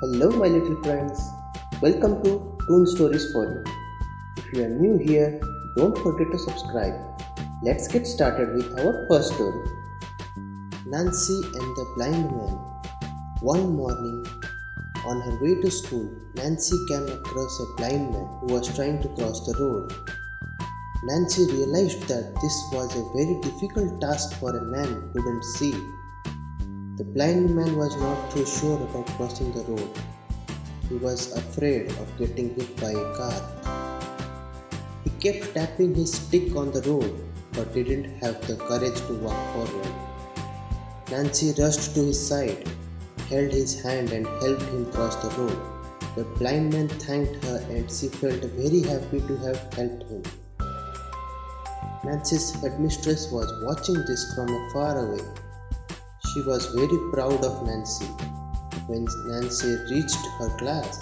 Hello, my little friends. Welcome to Toon Stories for You. If you are new here, don't forget to subscribe. Let's get started with our first story. Nancy and the Blind Man. One morning, on her way to school, Nancy came across a blind man who was trying to cross the road. Nancy realized that this was a very difficult task for a man who couldn't see. The blind man was not too sure about crossing the road. He was afraid of getting hit by a car. He kept tapping his stick on the road but didn't have the courage to walk forward. Nancy rushed to his side, held his hand and helped him cross the road. The blind man thanked her and she felt very happy to have helped him. Nancy's headmistress was watching this from far away. She was very proud of Nancy. When Nancy reached her class,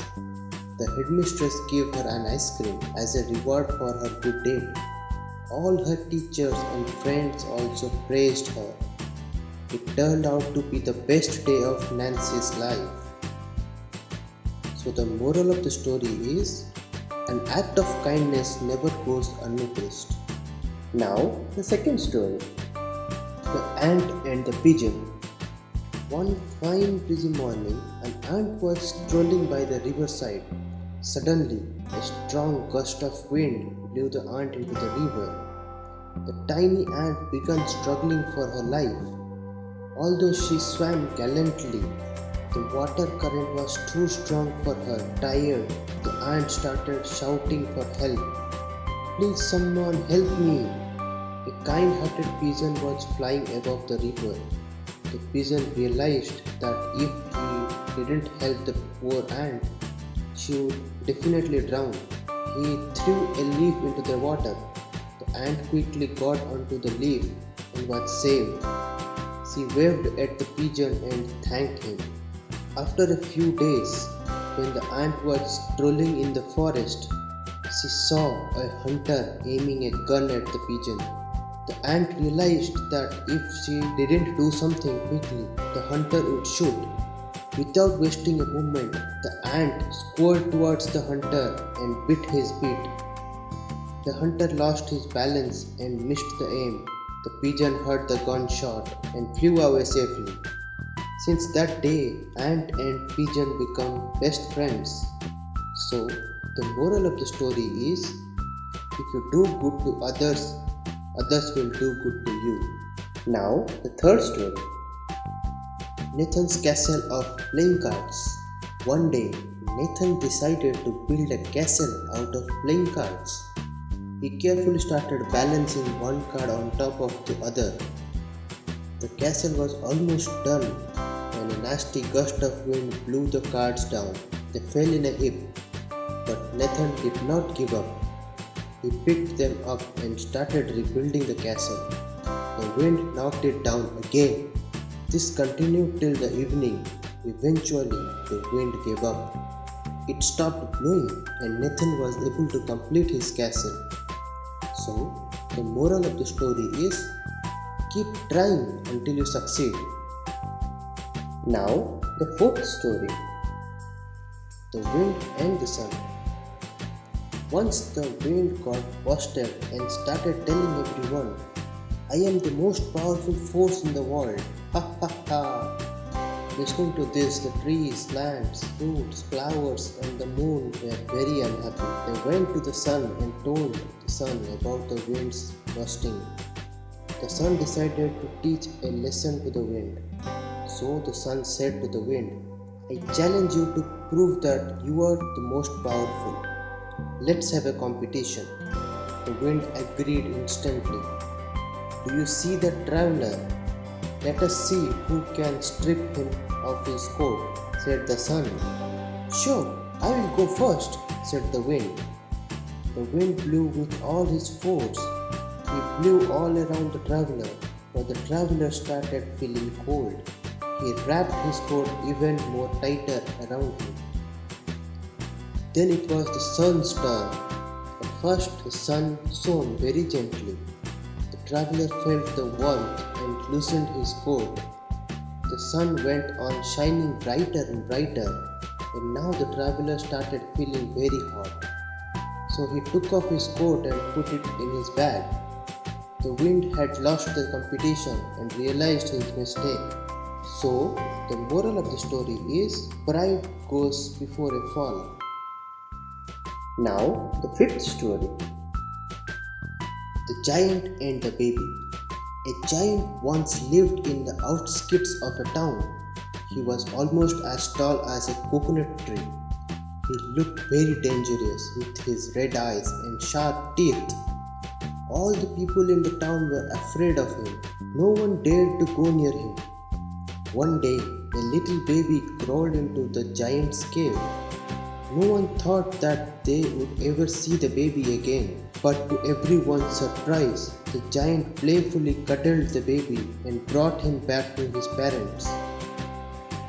the headmistress gave her an ice cream as a reward for her good deed. All her teachers and friends also praised her. It turned out to be the best day of Nancy's life. So the moral of the story is, an act of kindness never goes unnoticed. Now the second story. The Ant and the Pigeon. One fine breezy morning, an ant was strolling by the riverside. Suddenly, a strong gust of wind blew the ant into the river. The tiny ant began struggling for her life. Although she swam gallantly, the water current was too strong for her. Tired, the ant started shouting for help. "Please, someone help me!" A kind-hearted pigeon was flying above the river. The pigeon realized that if he didn't help the poor ant, she would definitely drown. He threw a leaf into the water. The ant quickly got onto the leaf and was saved. She waved at the pigeon and thanked him. After a few days, when the ant was strolling in the forest, she saw a hunter aiming a gun at the pigeon. The ant realized that if she didn't do something quickly, the hunter would shoot. Without wasting a moment, the ant squirted towards the hunter and bit his beak. The hunter lost his balance and missed the aim. The pigeon heard the gunshot and flew away safely. Since that day, ant and pigeon become best friends. So, the moral of the story is, if you do good to others, others will do good to you. Now, the third story. Nathan's Castle of Playing Cards. One day, Nathan decided to build a castle out of playing cards. He carefully started balancing one card on top of the other. The castle was almost done when a nasty gust of wind blew the cards down. They fell in a heap. But Nathan did not give up. He picked them up and started rebuilding the castle. The wind knocked it down again. This continued till the evening. Eventually, the wind gave up. It stopped blowing and Nathan was able to complete his castle. So, the moral of the story is, keep trying until you succeed. Now, the fourth story. The Wind and the Sun. Once the wind got busted and started telling everyone, "I am the most powerful force in the world. Ha ha ha." Listening to this, the trees, plants, fruits, flowers and the moon were very unhappy. They went to the sun and told the sun about the wind's busting. The sun decided to teach a lesson to the wind. So the sun said to the wind, "I challenge you to prove that you are the most powerful. Let's have a competition." The wind agreed instantly. "Do you see that traveler? Let us see who can strip him of his coat," said the sun. "Sure, I will go first," said the wind. The wind blew with all his force. He blew all around the traveler, but the traveler started feeling cold. He wrapped his coat even more tighter around him. Then it was the sun's turn. At first, the sun shone very gently. The traveler felt the warmth and loosened his coat. The sun went on shining brighter and brighter. and now the traveler started feeling very hot. So he took off his coat and put it in his bag. The wind had lost the competition and realized his mistake. So, the moral of the story is pride goes before a fall. Now, the fifth story. The Giant and the Baby. A giant once lived in the outskirts of a town. He was almost as tall as a coconut tree. He looked very dangerous with his red eyes and sharp teeth. All the people in the town were afraid of him. No one dared to go near him. One day, a little baby crawled into the giant's cave. No one thought that they would ever see the baby again. But to everyone's surprise, the giant playfully cuddled the baby and brought him back to his parents.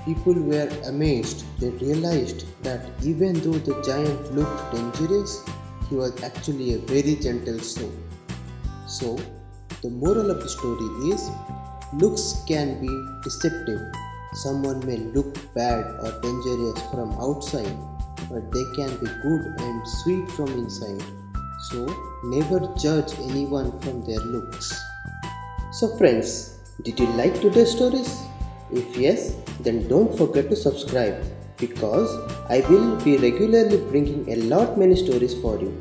People were amazed. They realized that even though the giant looked dangerous, he was actually a very gentle soul. So, the moral of the story is, looks can be deceptive. Someone may look bad or dangerous from outside, but they can be good and sweet from inside. So, never judge anyone from their looks. So friends, did you like today's stories? If yes, then don't forget to subscribe, because I will be regularly bringing a lot many stories for you.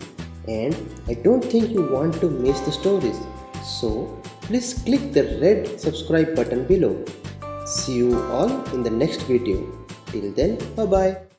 And I don't think you want to miss the stories. So please click the red subscribe button below. See you all in the next video. Till then, bye bye.